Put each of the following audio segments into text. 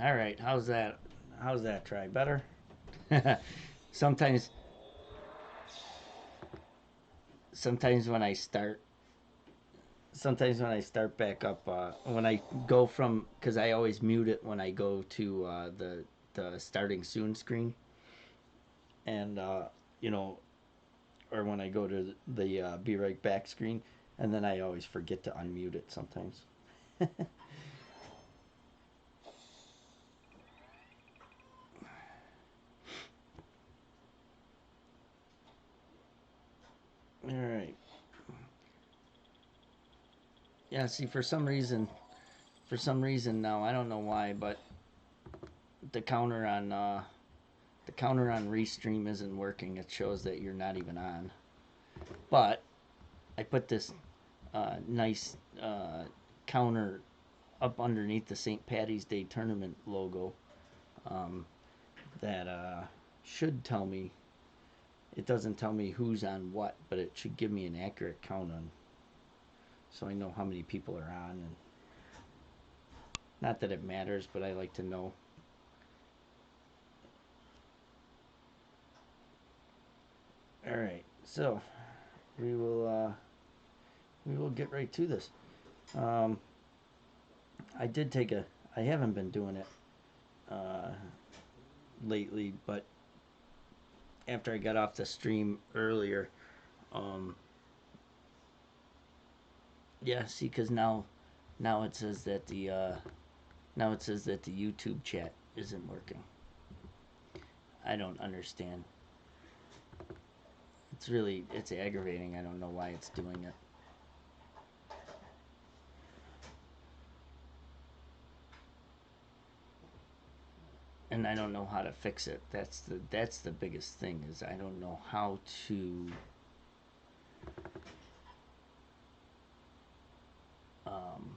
All right, how's that? How's that try? Better? sometimes sometimes when I start sometimes when I start back up when I go from cuz I always mute it when I go to the starting soon screen and you know or when I go to the be right back screen and then I always forget to unmute it sometimes. All right. Yeah, see for some reason now, I don't know why, but the counter on Restream isn't working. It shows that you're not even on. But I put this nice counter up underneath the St. Patty's Day tournament logo um, that should tell me. It doesn't tell me who's on what, but it should give me an accurate count on, so I know how many people are on. And not that it matters, but I like to know. All right, so we will get right to this. Um, I did take a. I haven't been doing it uh, lately, but after I got off the stream earlier, um, yeah, see, because now it says that the YouTube chat isn't working. I don't understand. It's aggravating. I don't know why it's doing it. And I don't know how to fix it. That's the biggest thing is I don't know how to um,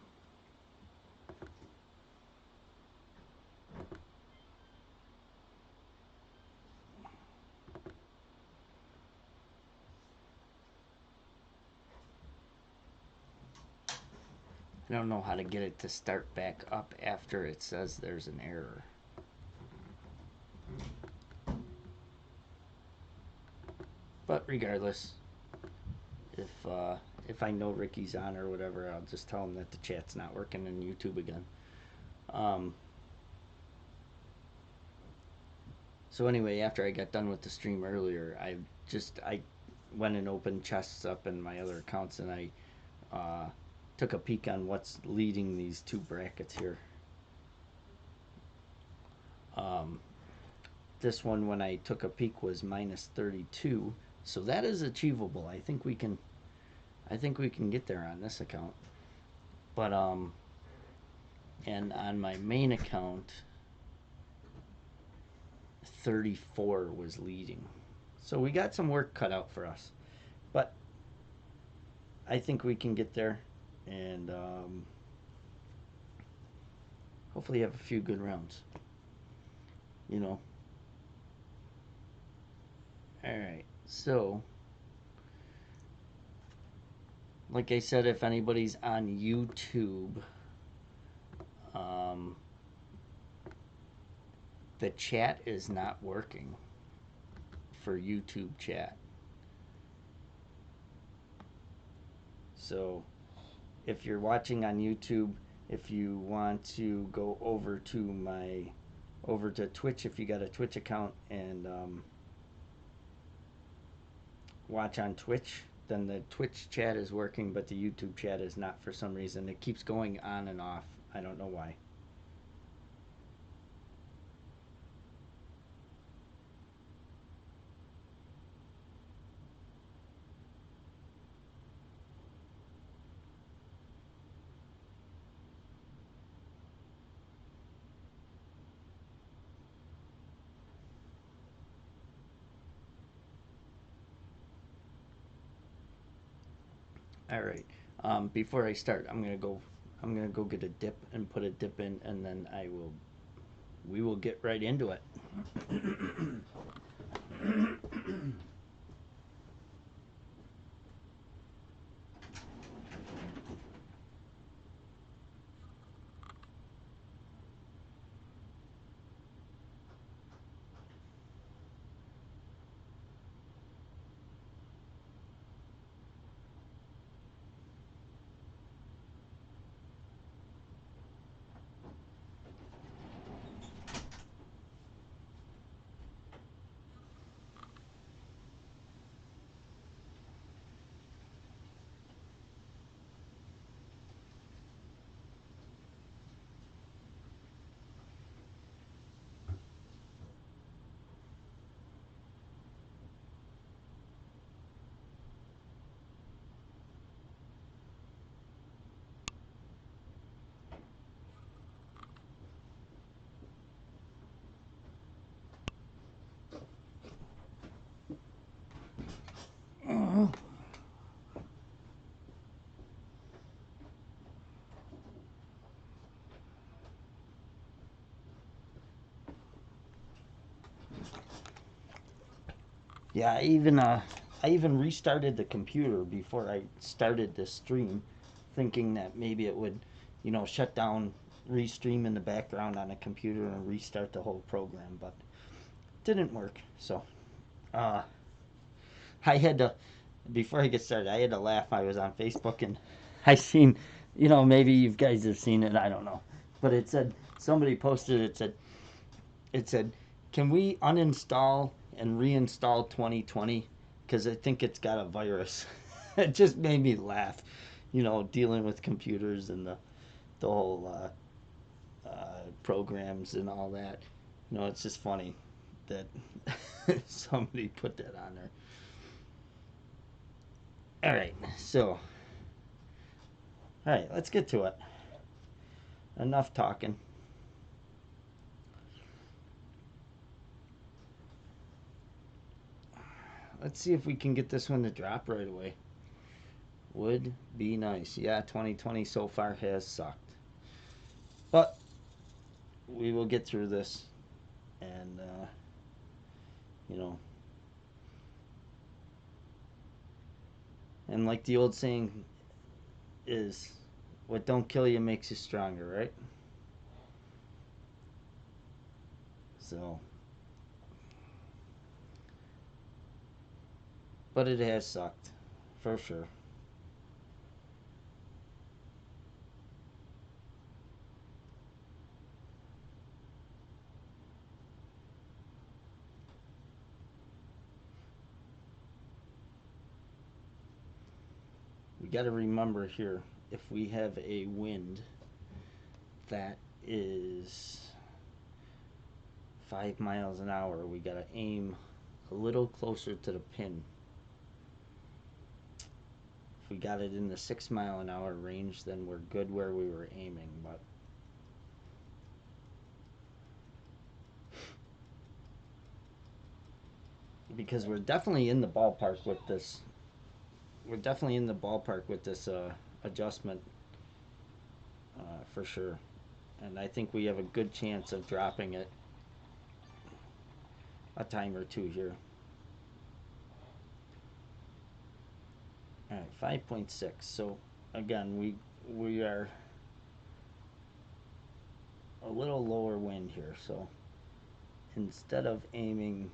I don't know how to get it to start back up after it says there's an error. But regardless, if uh, if I know Ricky's on or whatever, I'll just tell him that the chat's not working in YouTube again. Um, so anyway, after I got done with the stream earlier, I went and opened chests up in my other accounts and I uh, took a peek on what's leading these two brackets here. Um, this one, when I took a peek, was minus 32, so that is achievable. I think we can get there on this account. But and on my main account, 34 was leading. So we got some work cut out for us. But I think we can get there and hopefully have a few good rounds. You know. All right. So, like I said, if anybody's on YouTube, um, the chat is not working for YouTube chat. So if you're watching on YouTube, if you want to go over to Twitch, if you got a Twitch account and watch on Twitch, then the Twitch chat is working, but the YouTube chat is not for some reason. It keeps going on and off. I don't know why. All right. Before I start, I'm gonna go get a dip and put a dip in, and then we will get right into it. Yeah, I even restarted the computer before I started this stream, thinking that maybe it would, shut down, restream in the background on a computer and restart the whole program, but it didn't work. So, uh, I had to before I get started, I had to laugh. I was on Facebook and I seen, maybe you guys have seen it. I don't know, but it said somebody posted. It said, can we uninstall and reinstall 2020 because I think it's got a virus. It just made me laugh. Dealing with computers and the whole programs and all that. It's just funny that somebody put that on there. All right, so all right, let's get to it. Enough talking. Let's see if we can get this one to drop right away. Would be nice. Yeah, 2020 so far has sucked. But we will get through this. And, you know, and like the old saying is, what don't kill you makes you stronger, right? So, but it has sucked, for sure. We got to remember here if we have a wind that is 5 miles an hour, we got to aim a little closer to the pin. If we got it in the 6 mile an hour range, then we're good where we were aiming. But because we're definitely in the ballpark with this, adjustment for sure. And I think we have a good chance of dropping it a time or two here. All right, 5.6. So again, we are a little lower wind here. So instead of aiming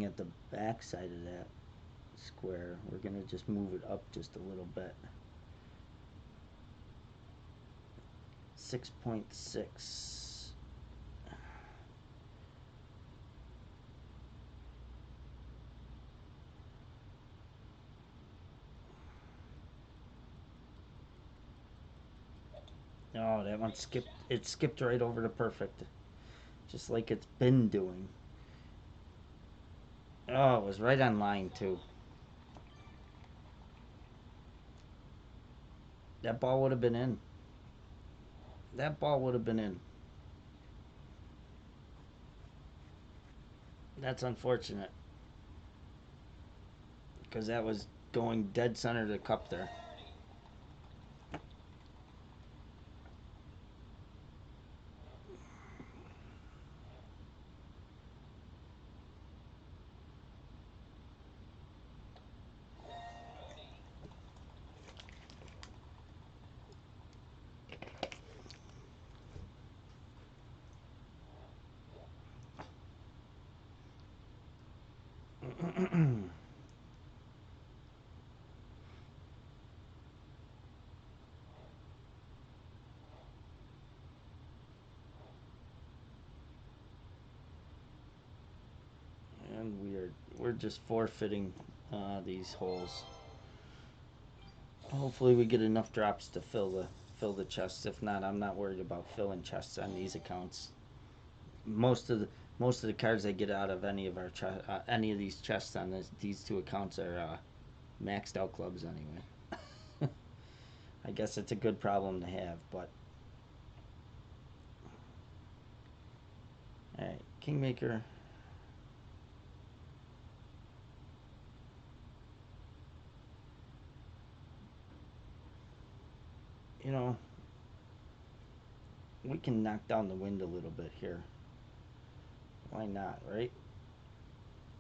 at the back side of that square, we're gonna just move it up just a little bit. 6.6. Oh, that one skipped. It skipped right over to perfect, just like it's been doing. Oh, it was right on line too. That ball would have been in. That ball would have been in. That's unfortunate because that was going dead center to the cup there. And we're just forfeiting these holes. Hopefully, we get enough drops to fill the chests. If not, I'm not worried about filling chests on these accounts. Most of the cards I get out of any of these chests on these two accounts are maxed out clubs anyway. I guess it's a good problem to have, but all right, Kingmaker. You know, we can knock down the wind a little bit here. Why not, right?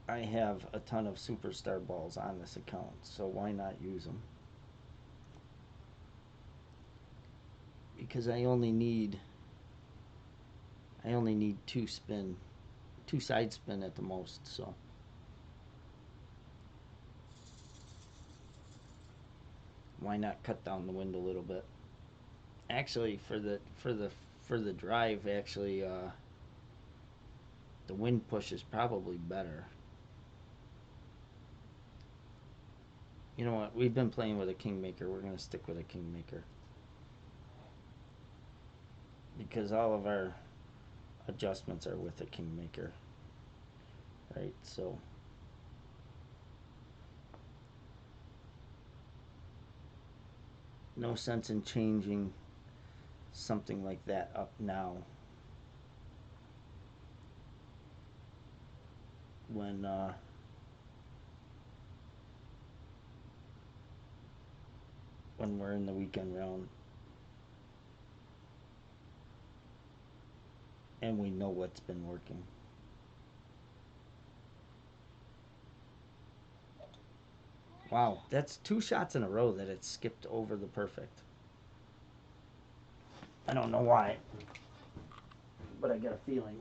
I have a ton of superstar balls on this account, so why not use them? Because I only need two side spin at the most, so why not cut down the wind a little bit? Actually, for the drive, actually, the wind push is probably better. You know what? We've been playing with a Kingmaker. We're gonna stick with a Kingmaker because all of our adjustments are with a Kingmaker, right? So no sense in changing something like that up now when we're in the weekend round and we know what's been working. Wow, that's 2 shots in a row that it skipped over the perfect. I don't know why, but I got a feeling.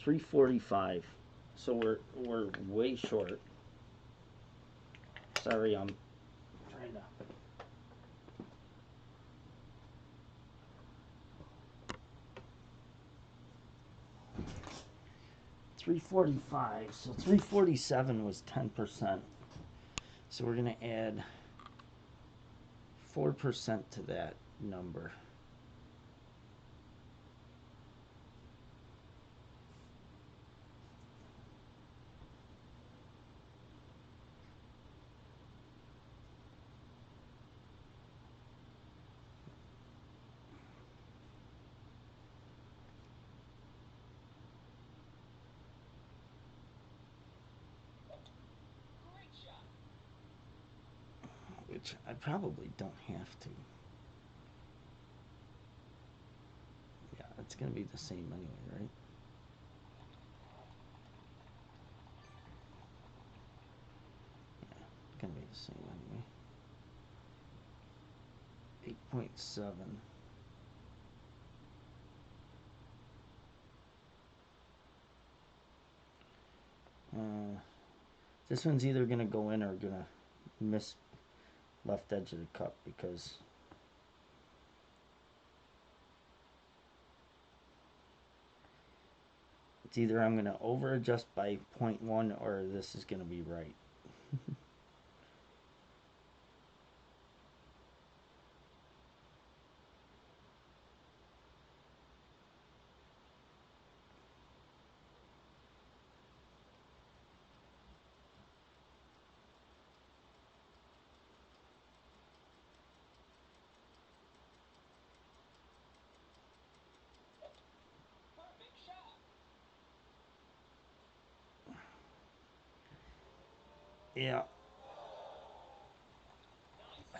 $345. So we're way short. Sorry, I'm trying to. $345. So $347 was 10%. So we're gonna add 4% to that number. Which I probably don't have to. Yeah, it's gonna be the same anyway, right? Yeah, it's gonna be the same anyway. 8.7. This one's either gonna go in or gonna miss left edge of the cup because it's either I'm gonna over adjust by 0.1 or this is gonna be right. Yeah.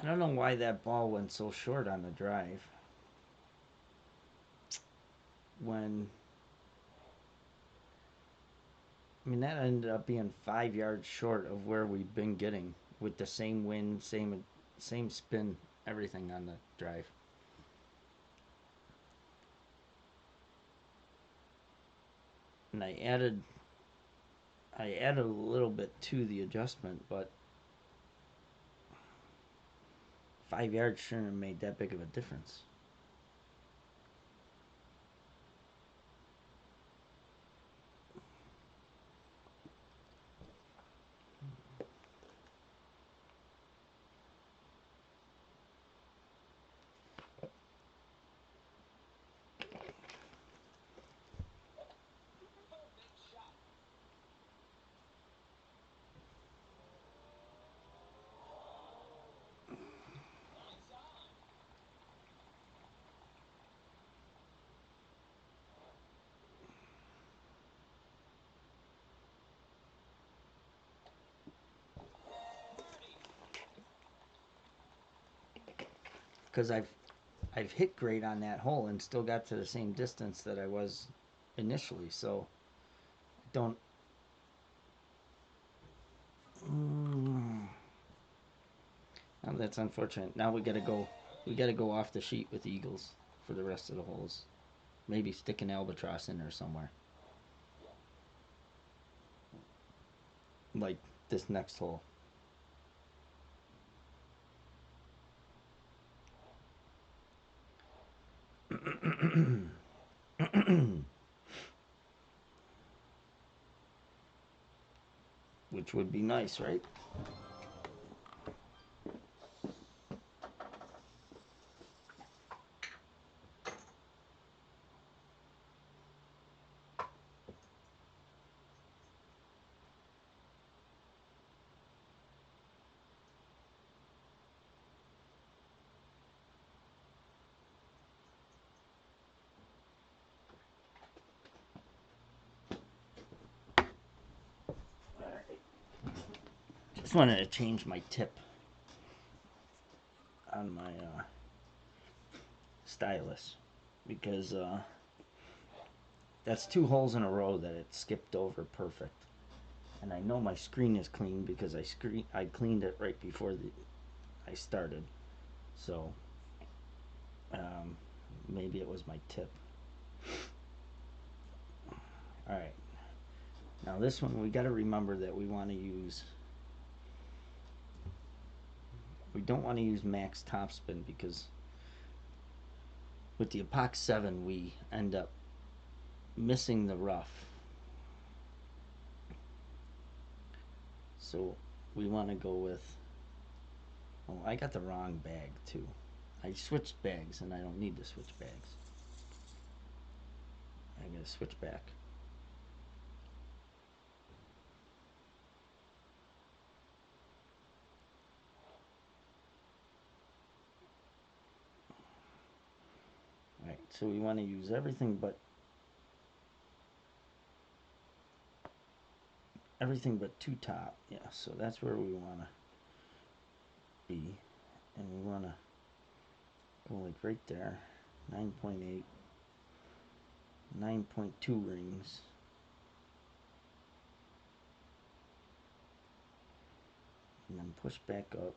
I don't know why that ball went so short on the drive. When I mean that ended up being 5 yards short of where we've been getting with the same wind, same spin, everything on the drive. And I added a little bit to the adjustment, but 5 yards shouldn't have made that big of a difference. because I've hit great on that hole and still got to the same distance that I was initially. So don't. Now that's unfortunate. Now we gotta go. We gotta go off the sheet with eagles for the rest of the holes. Maybe stick an albatross in there somewhere. Like this next hole. Which would be nice, right? Just wanted to change my tip on my stylus because that's 2 holes in a row that it skipped over perfect. And I know my screen is clean because I cleaned it right before I started. So maybe it was my tip. All right. Now this one we got to remember that we want to use. We don't want to use max topspin because with the Epoch 7 we end up missing the rough. So we want to go with. Oh, I got the wrong bag too. I switched bags and I don't need to switch bags. I'm going to switch back. Alright, so we want to use everything but two top. Yeah, so that's where we want to be. And we want to go like right there. 9.8. 9.2 rings. And then push back up.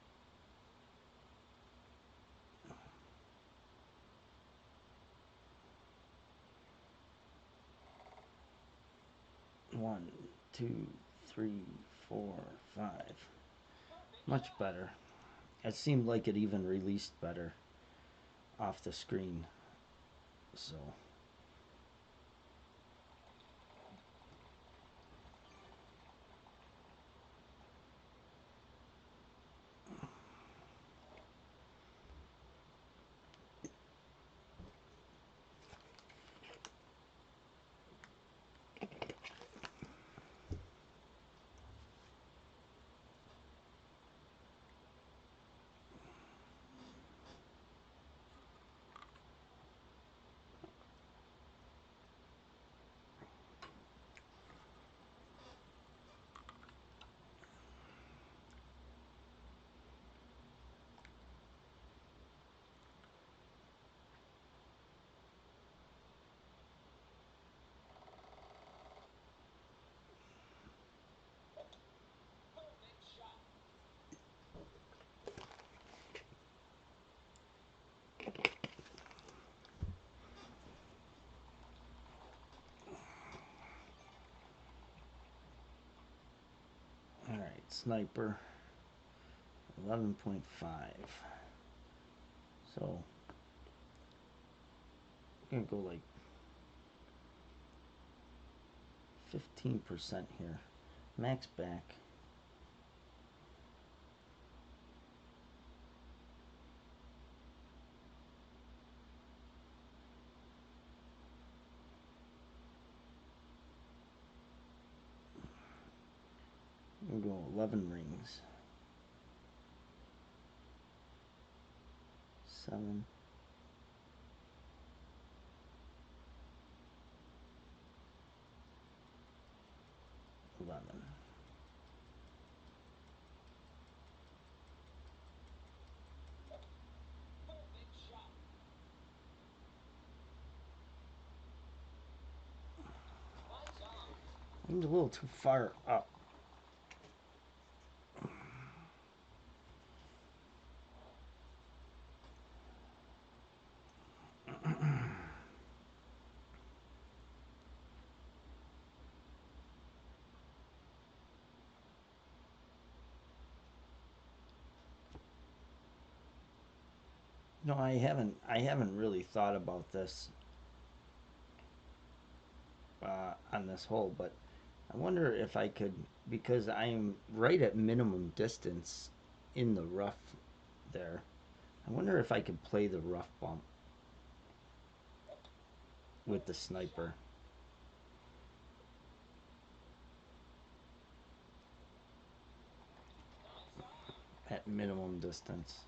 One, two, three, 4, 5. Much better. It seemed like it even released better off the screen. So alright, sniper 11.5. So I'm gonna go like 15% here. Max back. I'm gonna go 11 rings. 7. 11. Aimed a little too far up. No, I haven't. I haven't really thought about this on this hole, but I wonder if I could, because I'm right at minimum distance in the rough there. I wonder if I could play the rough bump with the sniper at minimum distance.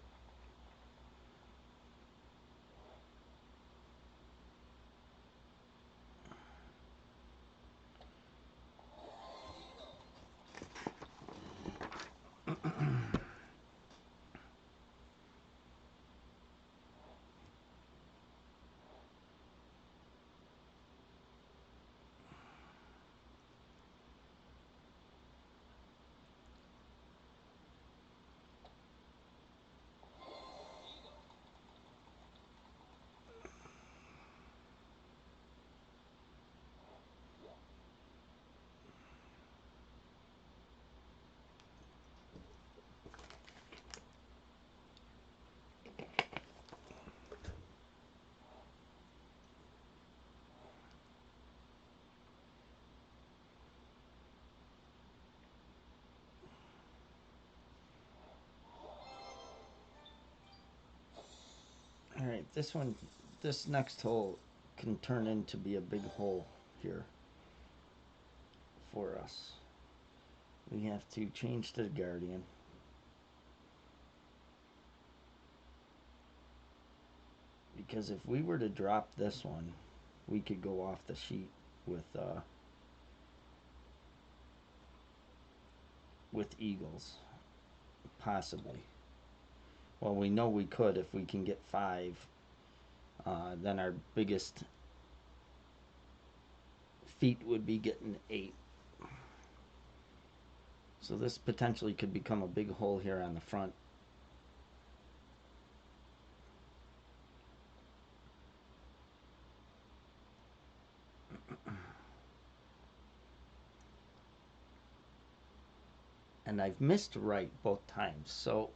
All right, this next hole can turn into be a big hole here for us. We have to change to the Guardian. Because if we were to drop this one, we could go off the sheet with eagles, possibly. Well, we know we could if we can get 5. Then our biggest feat would be getting 8. So this potentially could become a big hole here on the front. And I've missed right both times. So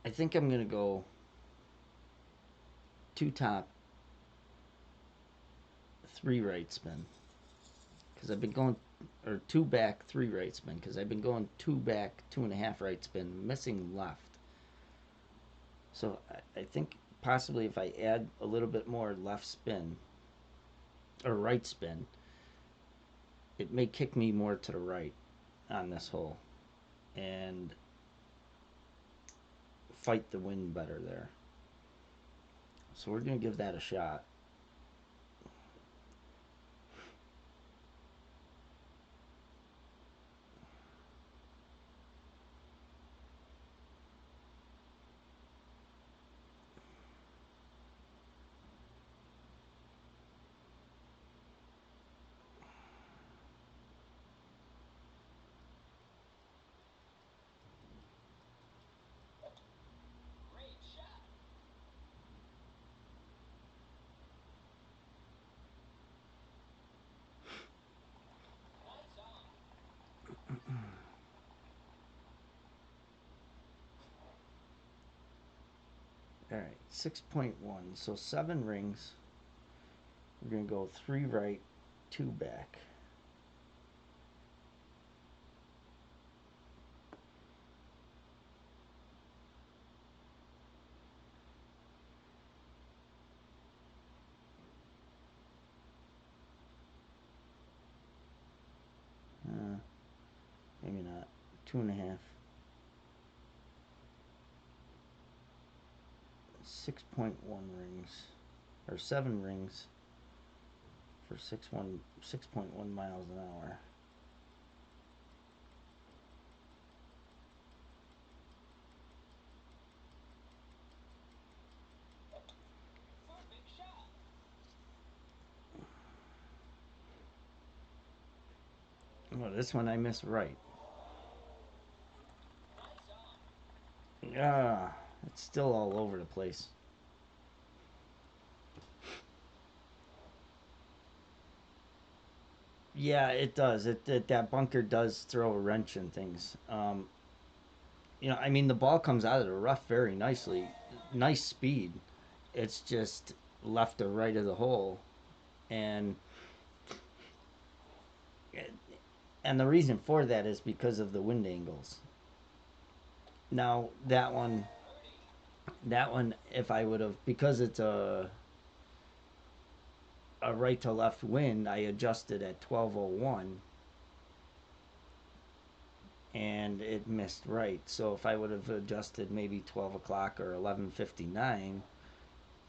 I think I'm going to go 2 top, 3 right spin. Because I've been going, or 2 back, 3 right spin. Because I've been going 2 back, 2.5 right spin, missing left. So I think possibly if I add a little bit more left spin, or right spin, it may kick me more to the right on this hole. And fight the wind better there. So we're going to give that a shot. All right, 6.1. So 7 rings. We're going to go 3 right, 2 back. Maybe not. 2.5. 6.1 rings, or 7 rings for 6.1 miles an hour. Well, this one I missed right. Ah, it's still all over the place. Yeah, it does. That bunker does throw a wrench in things. I mean, the ball comes out of the rough very nicely, nice speed. It's just left or right of the hole, and and the reason for that is because of the wind angles. Now that one, if I would have, because it's a right to left wind, I adjusted at 12:01 and it missed right. So if I would have adjusted maybe 12 o'clock or 11:59,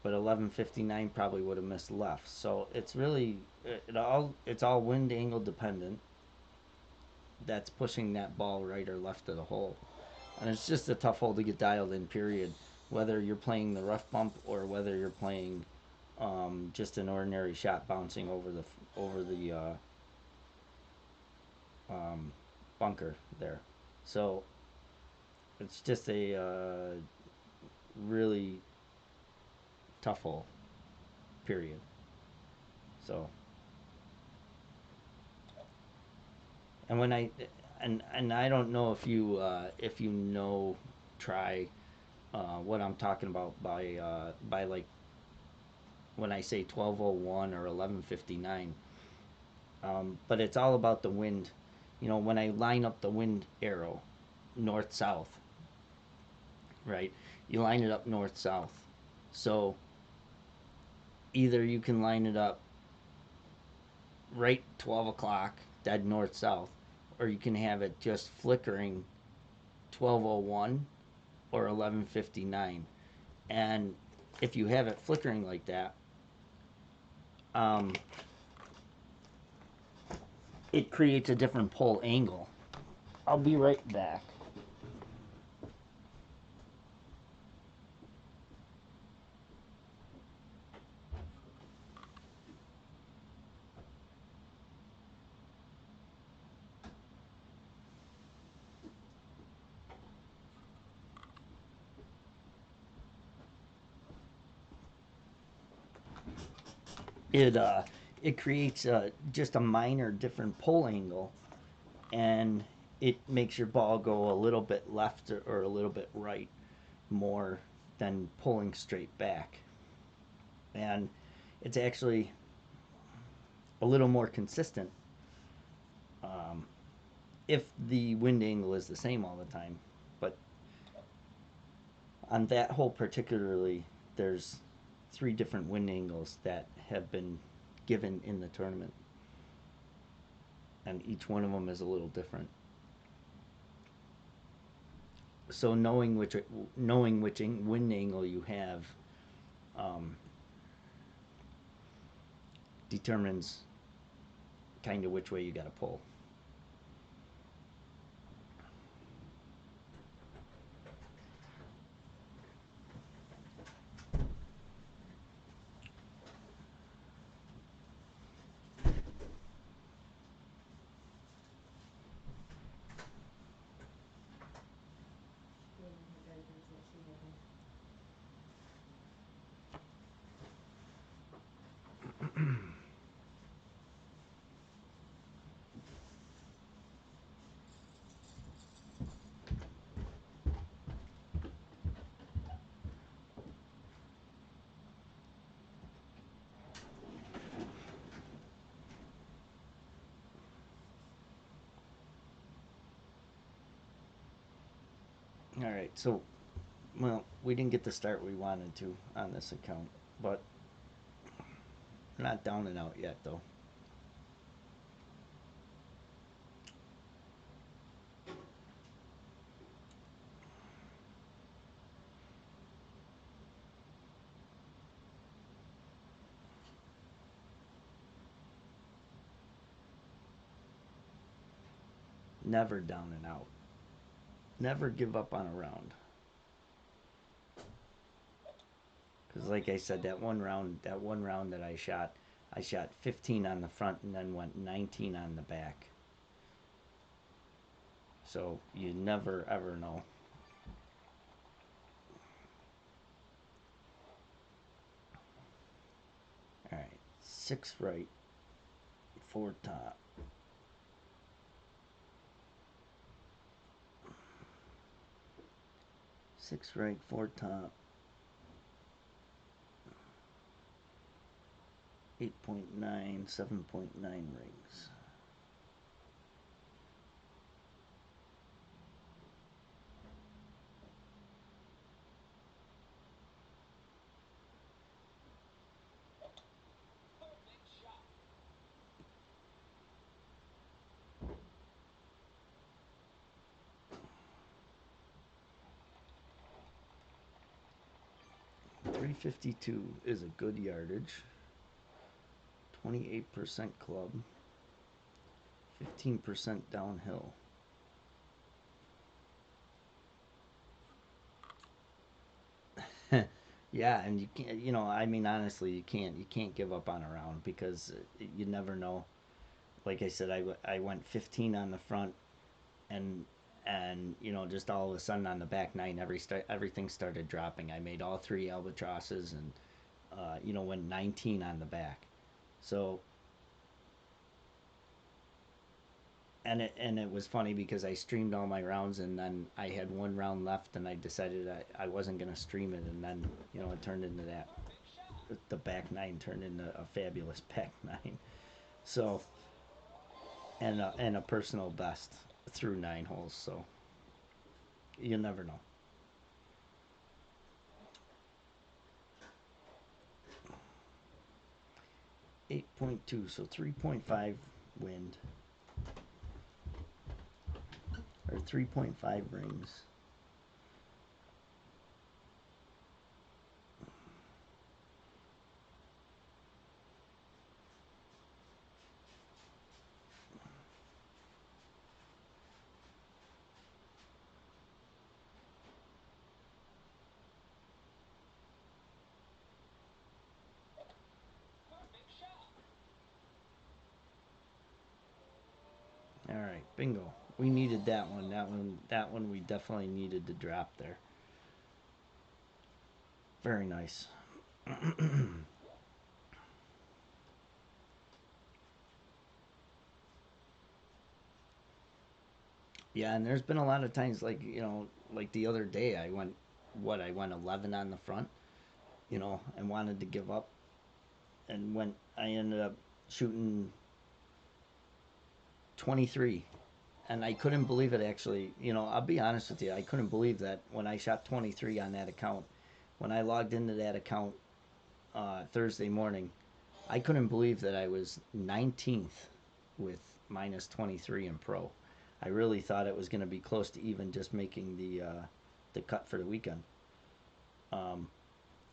but 11:59 probably would have missed left. So it's all wind angle dependent. That's pushing that ball right or left of the hole, and it's just a tough hole to get dialed in. Period. Whether you're playing the rough bump or whether you're playing just an ordinary shot bouncing over the um, bunker there. So it's just a really tough hole. Period. So and when I and I don't know if you know try what I'm talking about by like when I say 12:01 or 11:59. But it's all about the wind. When I line up the wind arrow, north south, right? You line it up north south. So either you can line it up right 12 o'clock, dead north south, or you can have it just flickering 12:01 or 11:59. And if you have it flickering like that, um, it creates a different pull angle. I'll be right back. It it creates just a minor different pull angle, and it makes your ball go a little bit left or a little bit right more than pulling straight back. And it's actually a little more consistent um, if the wind angle is the same all the time. But on that hole particularly, there's three different wind angles that have been given in the tournament, and each one of them is a little different. So knowing which wind angle you have um, determines kind of which way you got to pull. All right, so well, we didn't get the start we wanted to on this account, but we're not down and out yet, though. Never down and out. Never give up on a round. Because, like I said, that one round that I shot 15 on the front and then went 19 on the back. So you never ever know. All right, 6 right, 4 top. 6 right, 4 top. 8.9, 7.9 rings. .352 is a good yardage. 28% club. 15% downhill. Yeah, and you can't. I mean, honestly, you can't give up on a round because you never know. Like I said, I went 15 on the front, and just all of a sudden on the back nine, everything started dropping. I made all 3 albatrosses, and went 19 on the back. So, and it was funny because I streamed all my rounds, and then I had one round left, and I decided I wasn't gonna stream it, and then it turned into that. The back nine turned into a fabulous back nine. So, and a personal best through 9 holes. So you never know. 8.2, so 3.5 wind, or 3.5 rings. All right, bingo. We needed that one. That one we definitely needed to drop there. Very nice. Yeah, and there's been a lot of times like the other day I went 11 on the front, and wanted to give up, and I ended up shooting 23, and I couldn't believe it actually. I'll be honest with you, I couldn't believe that when I shot 23 on that account. When I logged into that account Thursday morning, I couldn't believe that I was 19th with minus 23 in pro. I really thought it was going to be close to even, just making the cut for the weekend. Um,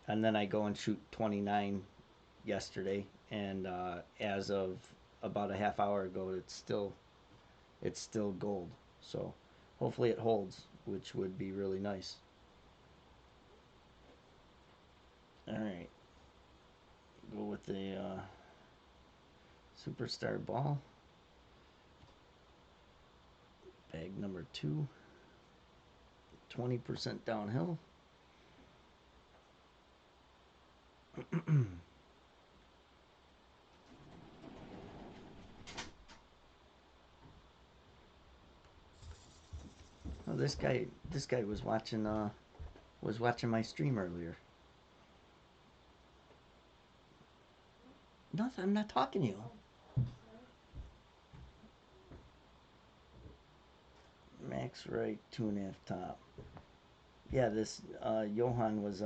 and then I go and shoot 29 yesterday, and as of about a half hour ago, it's still gold. So hopefully it holds, which would be really nice. All right, go with the superstar ball. Bag number 2. 20% downhill. Oh, this guy was watching my stream earlier. Nothing. I'm not talking to you. Max right, 2.5 top. Yeah, this Johan was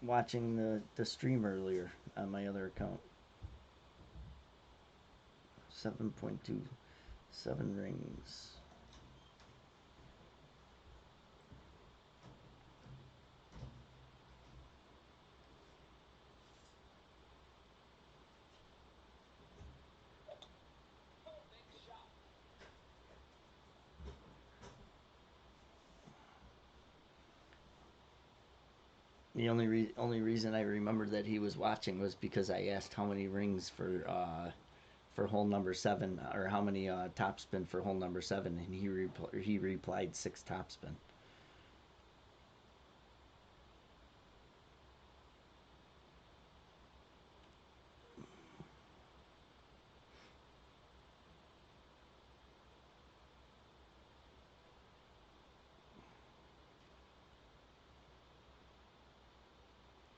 watching the stream earlier on my other account. 7.27 rings. The only reason I remembered that he was watching was because I asked how many rings for for hole number 7, or how many topspin for hole number 7, and he replied 6 topspin.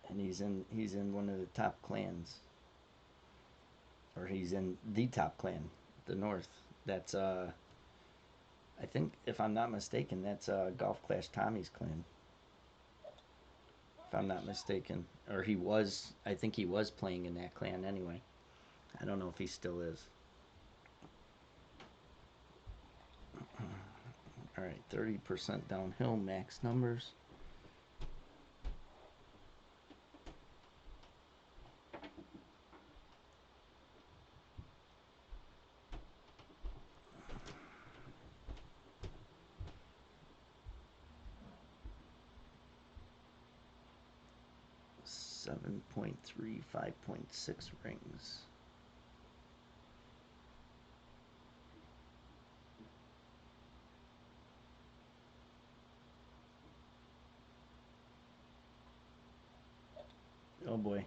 And he's in one of the top clans, or he's in the top clan, the North. That's I think, if I'm not mistaken, that's Golf Clash Tommy's clan. If I'm not mistaken, or he was. I think he was playing in that clan anyway. I don't know if he still is. All right, 30% downhill, max numbers. Seven 7.3, 5.6 rings. Oh boy,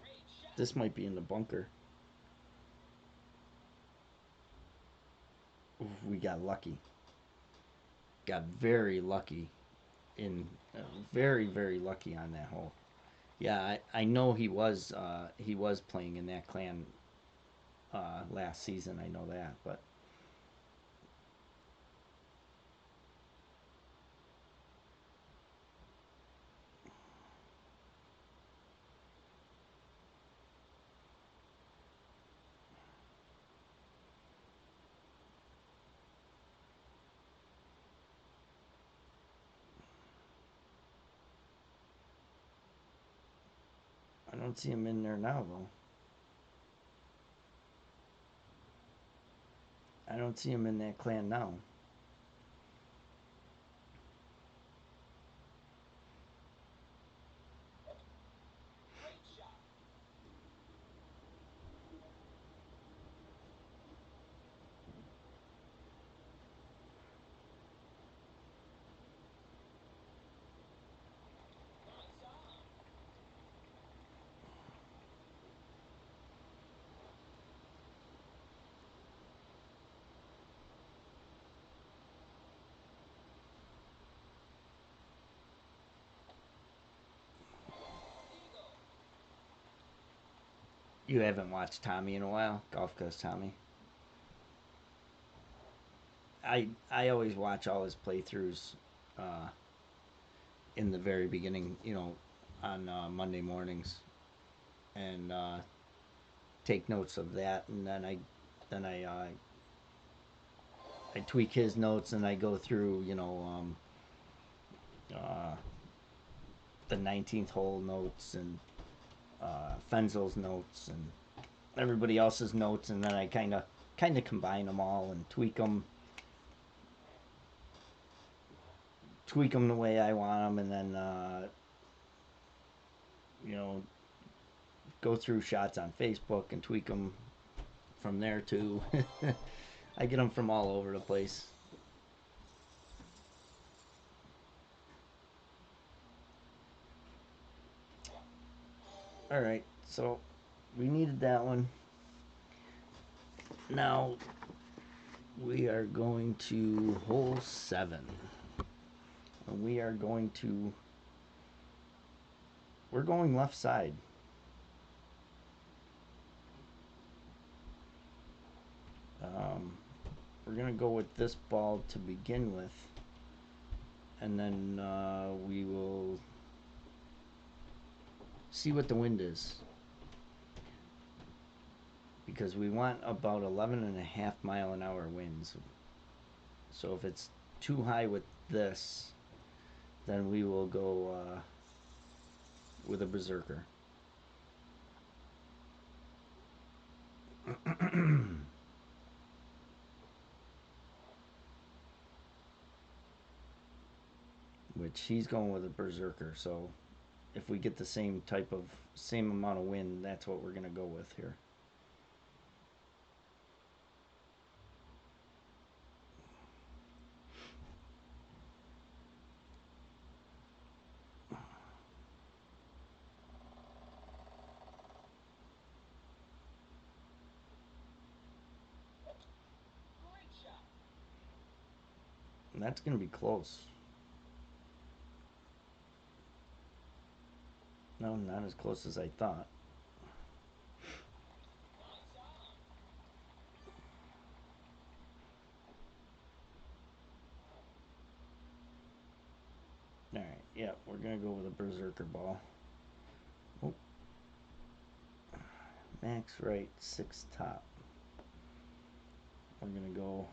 this might be in the bunker. Oof, we got lucky. Got very lucky in very lucky on that hole. Yeah, I know he was playing in that clan last season. I know that, but I don't see him in there now though. I don't see him in that clan now. You haven't watched Tommy in a while, Golf Coast Tommy. I always watch all his playthroughs uh, in the very beginning, on Monday mornings, and take notes of that, and then I tweak his notes, and I go through, uh, the 19th hole notes, and Fenzel's notes, and everybody else's notes, and then I kind of combine them all and tweak them the way I want them, and then you know go through shots on Facebook and tweak them from there too. I get them from all over the place. All right, so we needed that one. Now we are going to hole 7. And we're going left side. Um, we're gonna go with this ball to begin with, and then we will see what the wind is, because we want about 11.5 mile an hour winds. So if it's too high with this, then we will go with a berserker. Which he's going with a berserker. So if we get the same amount of wind, that's what we're gonna go with here. And that's going to be close. No, not as close as I thought. Alright, yeah, we're going to go with a Berserker Ball. Oh. Max right, 6 top. We're going to go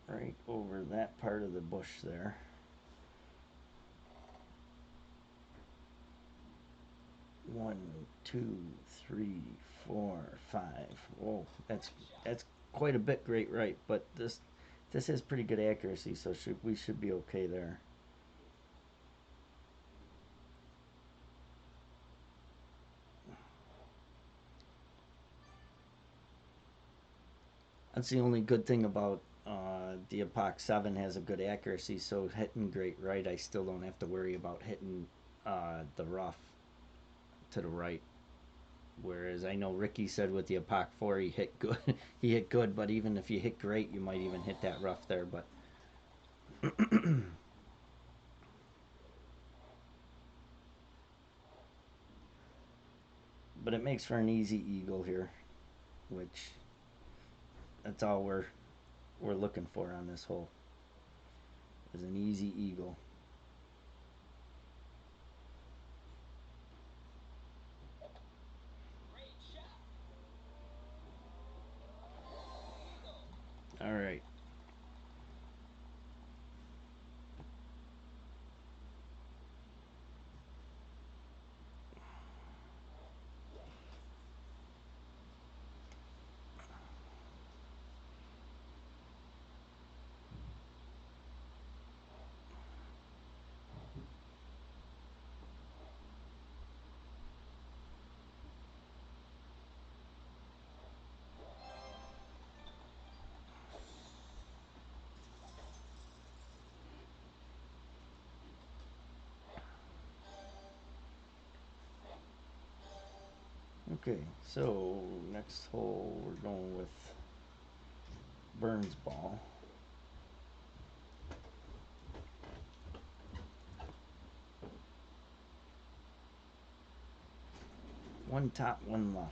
right over that part of the bush there. One, two, three, 4, 5. Whoa, that's quite a bit great right, but this has pretty good accuracy, so we should be okay there. That's the only good thing about the Epoch 7 has a good accuracy, so hitting great right, I still don't have to worry about hitting the rough to the right. Whereas I know Ricky said with the Epoch 4 he hit good, he hit good, but even if you hit great, you might even hit that rough there. But but it makes for an easy eagle here, which that's all we're looking for on this hole is an easy eagle. All right. Okay, so next hole we're going with Burns ball. One top, one left.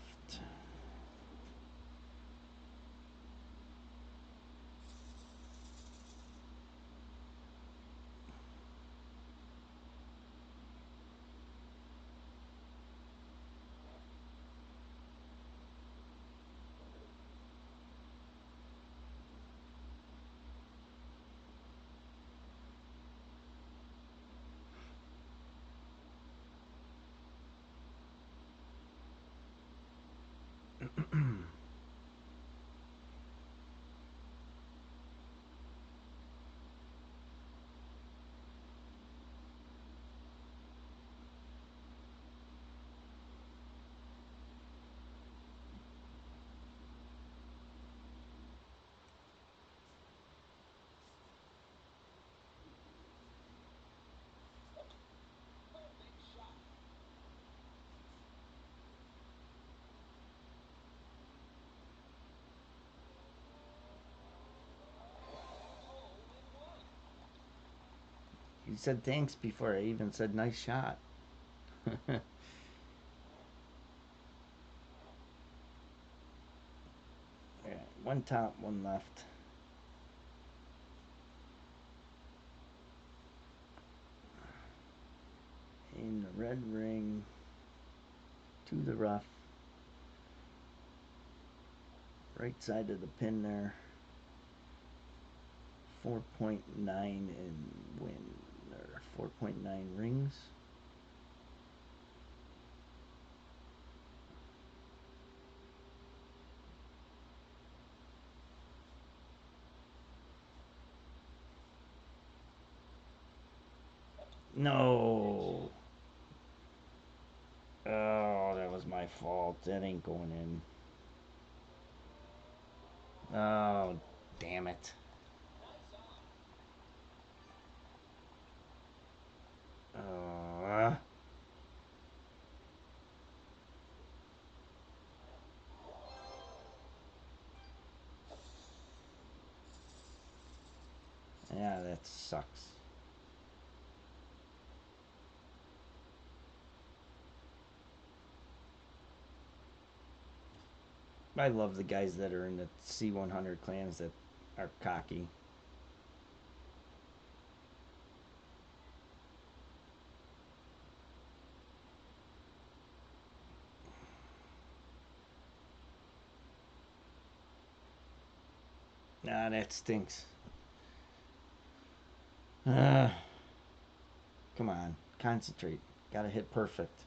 You said thanks before I even said nice shot. Yeah, one top, one left. In the red ring to the rough. Right side of the pin there. 4.9 in wind, or 4.9 rings. No. Oh, that was my fault. That ain't going in. Oh, damn it. Uh, Yeah, that sucks. I love the guys that are in the C100 clans that are cocky. Nah, that stinks. Uh, Come on, concentrate. Gotta hit perfect.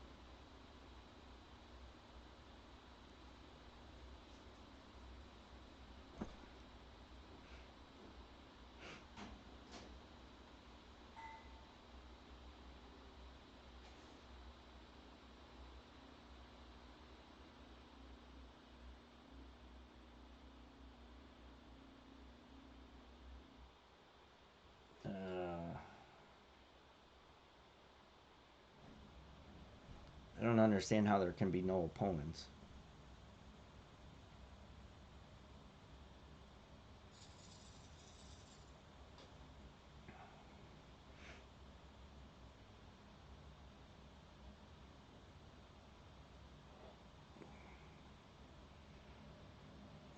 Uh, I don't understand how there can be no opponents.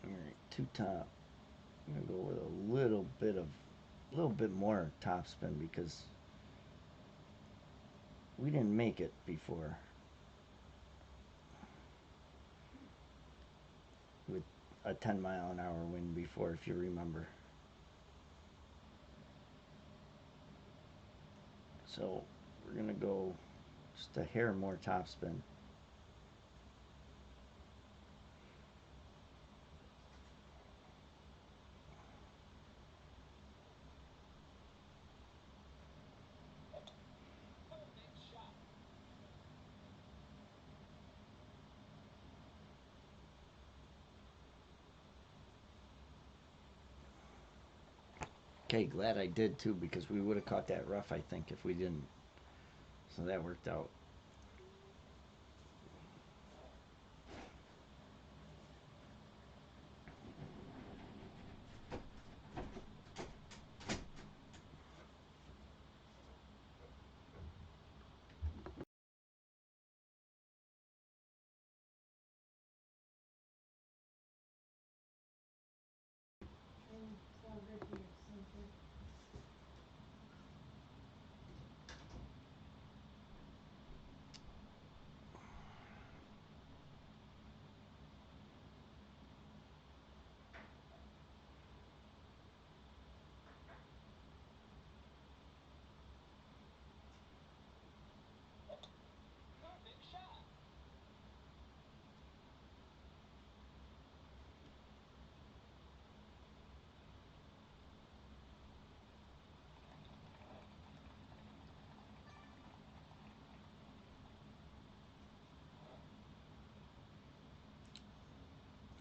All right, two top. I'm gonna go with a little bit more top spin because we didn't make it before with a 10-mile-an-hour wind before, if you remember. So we're gonna go just a hair more top spin. Okay, glad I did too because we would have caught that rough, I think, if we didn't. So that worked out.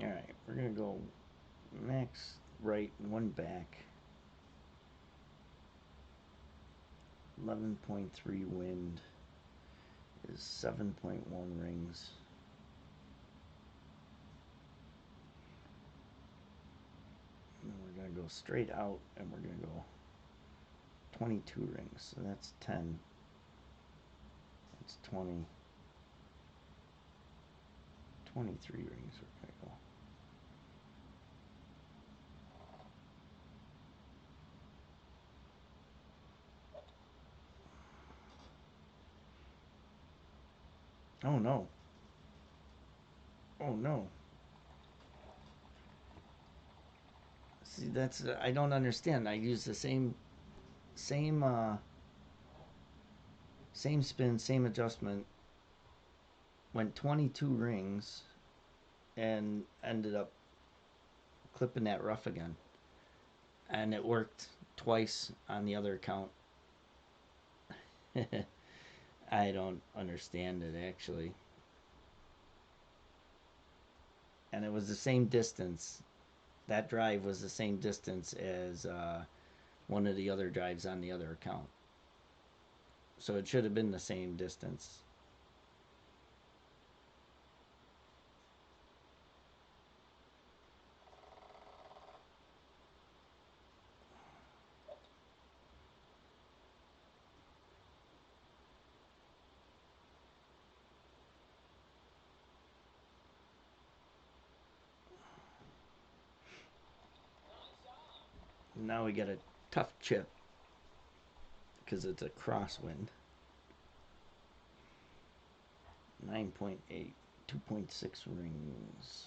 All right, we're gonna go max right, one back. 11.3 wind is 7.1 rings. And we're gonna go straight out and we're gonna go 22 rings. So that's 10. That's 20. 23 rings we're gonna go. Oh no. Oh no. See, that's I don't understand. I use the same same spin, same adjustment. Went 22 rings and ended up clipping that rough again. And it worked twice on the other account. I don't understand it actually. And it was the same distance. That drive was the same distance as one of the other drives on the other account. So it should have been the same distance. Now we get a tough chip because it's a crosswind. 9.8, 2.6 rings.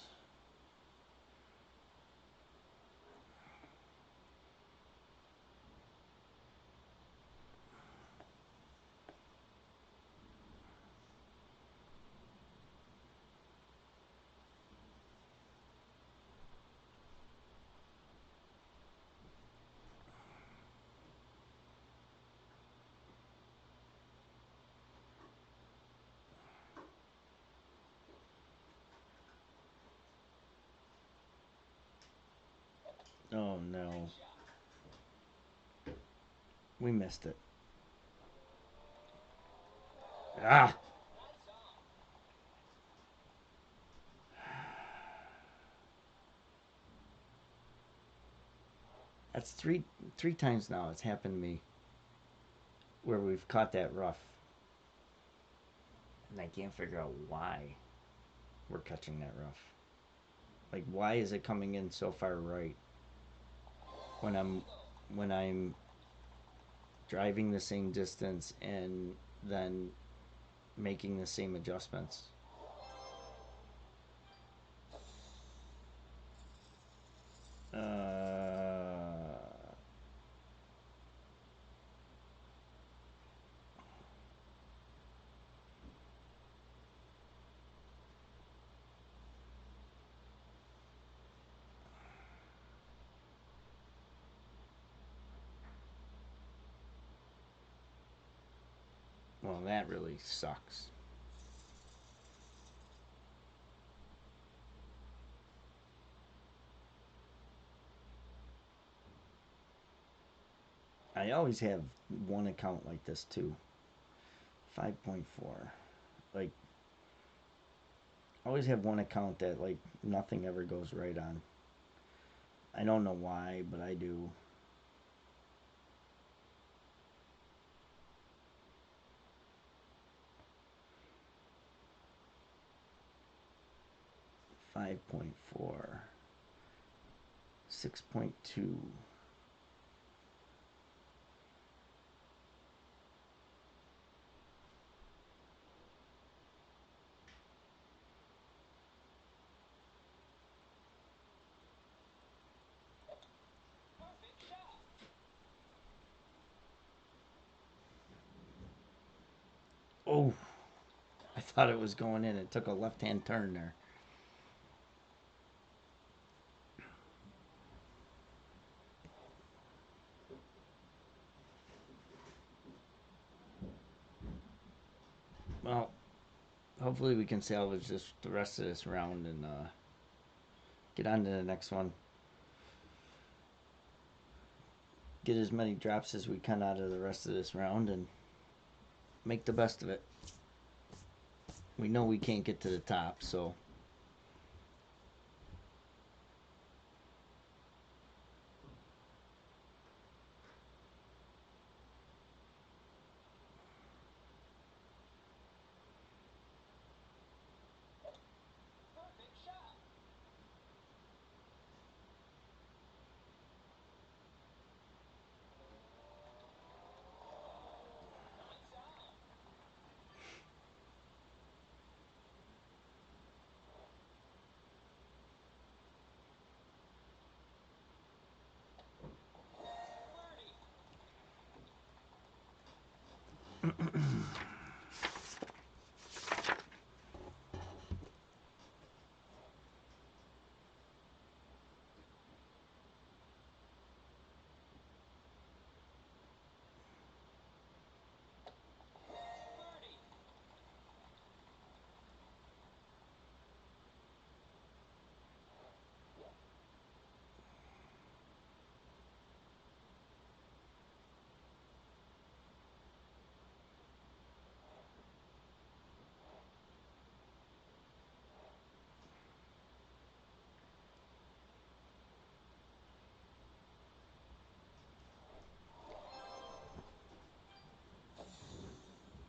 Oh no. We missed it. Ah! That's three times now it's happened to me where we've caught that rough. And I can't figure out why we're catching that rough. Like why is it coming in so far right when I'm driving the same distance and then making the same adjustments. Well, that really sucks. I always have one account like this too. 5.4. Like, I always have one account that, like, nothing ever goes right on. I don't know why, but I do. Five point four, 6.2. Oh, I thought it was going in. It took a left hand turn there. Well, hopefully we can salvage this the rest of this round and get on to the next one. Get as many drops as we can out of the rest of this round and make the best of it. We know we can't get to the top, so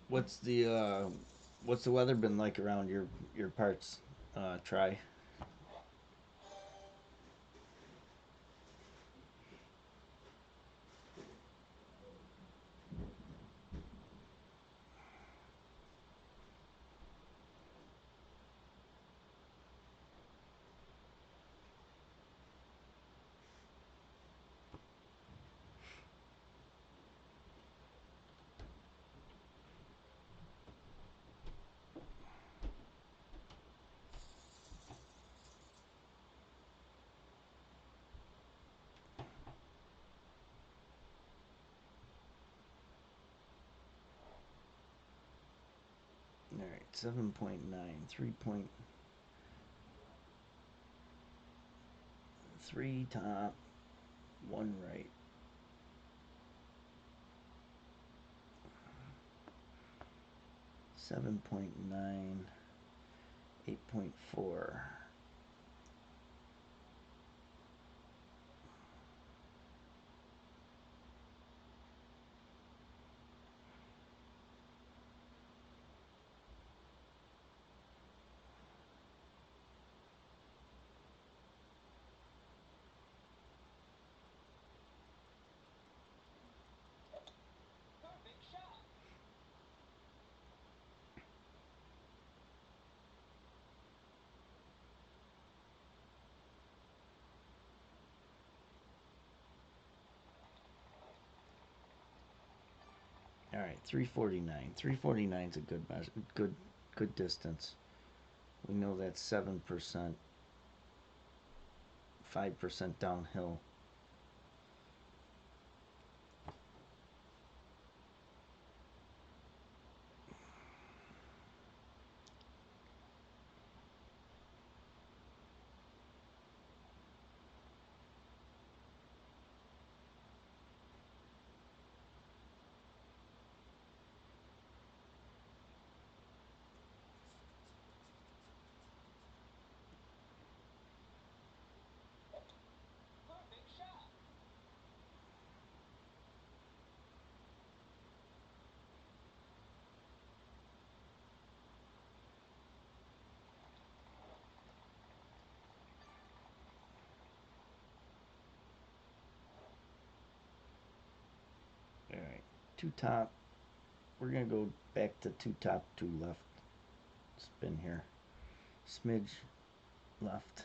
what's the uh, what's the weather been like around your parts? Try. 7.9, 3 top, 1 right. 7.9, 8.4. All right, 349. 349 is a good measure, good distance. We know that's 7%, 5% downhill. All right, 2 top. We're going to go back to 2 top, 2 left. Spin here. Smidge left.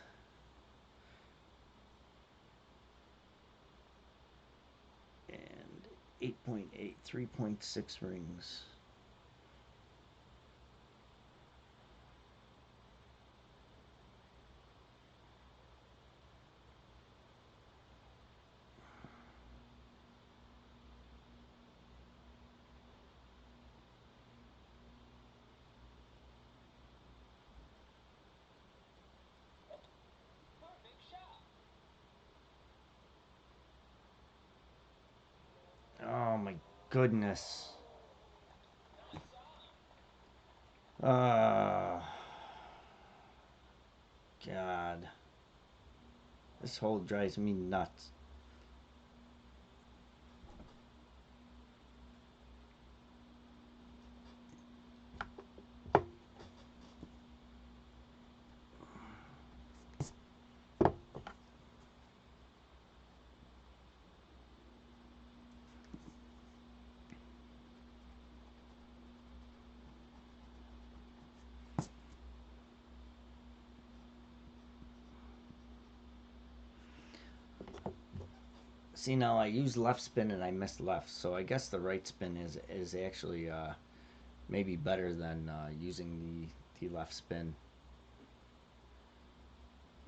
And 8.8, 3.6 rings. Oh my goodness. God. This hole drives me nuts. See, now I use left spin and I missed left, so I guess the right spin is actually maybe better than using the left spin.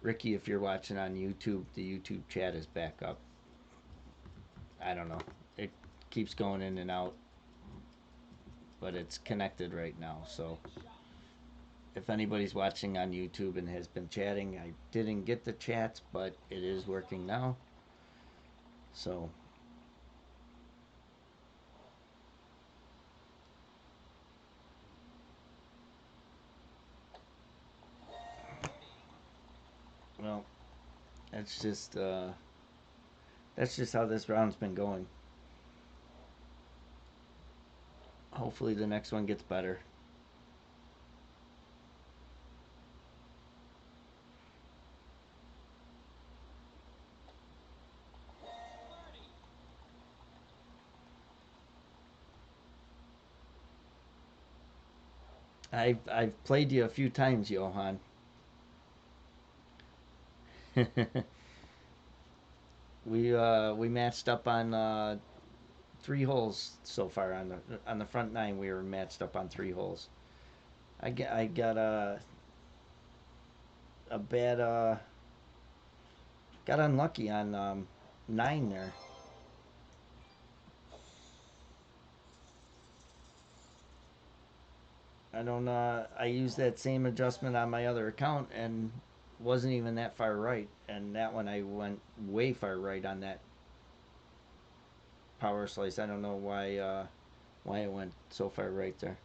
Ricky, if you're watching on YouTube, the YouTube chat is back up. I don't know. It keeps going in and out, but it's connected right now. So if anybody's watching on YouTube and has been chatting, I didn't get the chats, but it is working now. So well, that's just how this round's been going. Hopefully the next one gets better. I've played you a few times, Johan. We matched up on 3 holes so far on the front 9. We were matched up on 3 holes. I got a bad got unlucky on 9 there. I don't. I used that same adjustment on my other account and wasn't even that far right. And that one I went way far right on that power slice. I don't know why it went so far right there.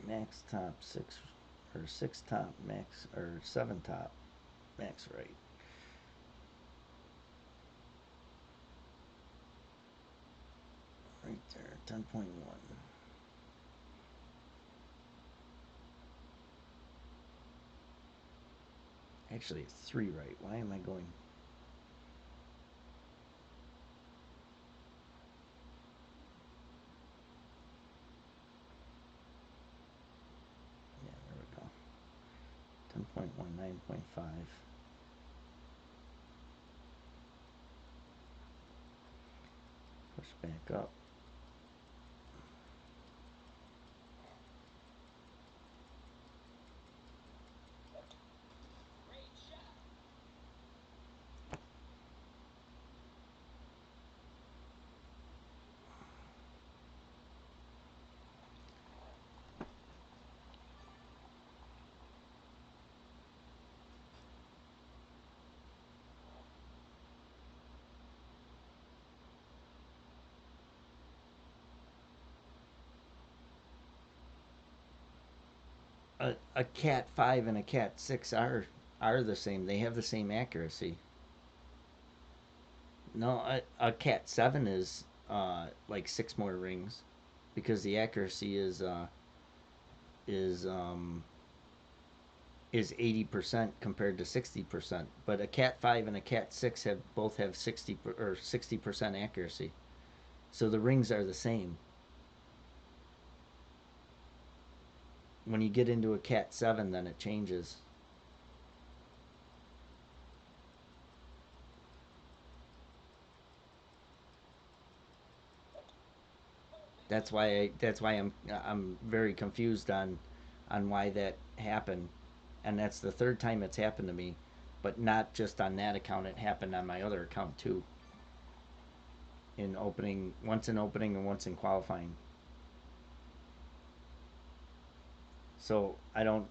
Max top six or six top max or seven top max right. Right there, 10.1. Actually, it's three right. Why am I going? Yeah, there we go. 10.1, 9.5. Push back up. A cat 5 and a cat 6 are the same. They have the same accuracy. No, a cat 7 is like 6 more rings because the accuracy is um is 80% compared to 60%. But a cat 5 and a cat 6 have both have 60 or 60% accuracy. So the rings are the same. When you get into a cat 7 then it changes. That's why I'm very confused on why that happened, and that's the third time it's happened to me, but not just on that account. It happened on my other account too. In opening, once in opening and once in qualifying. So I don't.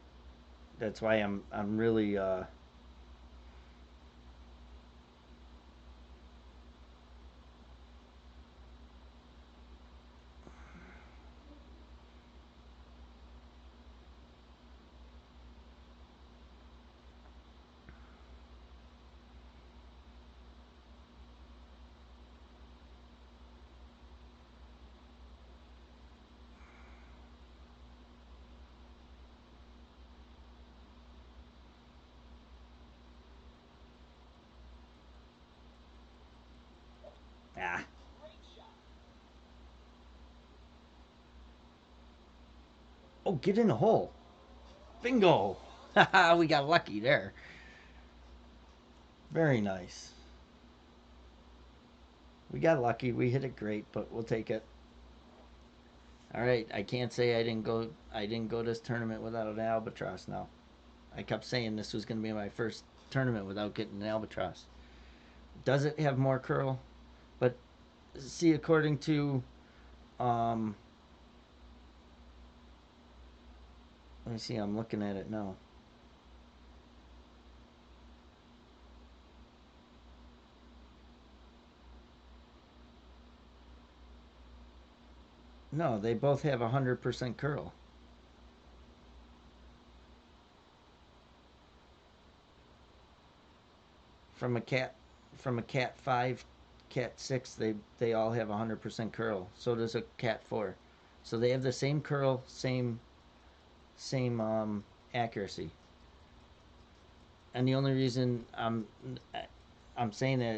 That's why I'm really. Ah. Oh, get in the hole. Bingo. We got lucky there. Very nice. We got lucky. We hit it great, but we'll take it. All right, I can't say I didn't go. I didn't go this tournament without an albatross. Now, I kept saying this was going to be my first tournament without getting an albatross. Does it have more curl? But see, according to, um, let me see. I'm looking at it now. No, they both have 100% curl. From a cat, from a cat 5, cat 6, they all have 100% curl. So does a cat 4. So they have the same curl, same accuracy. And the only reason I'm saying that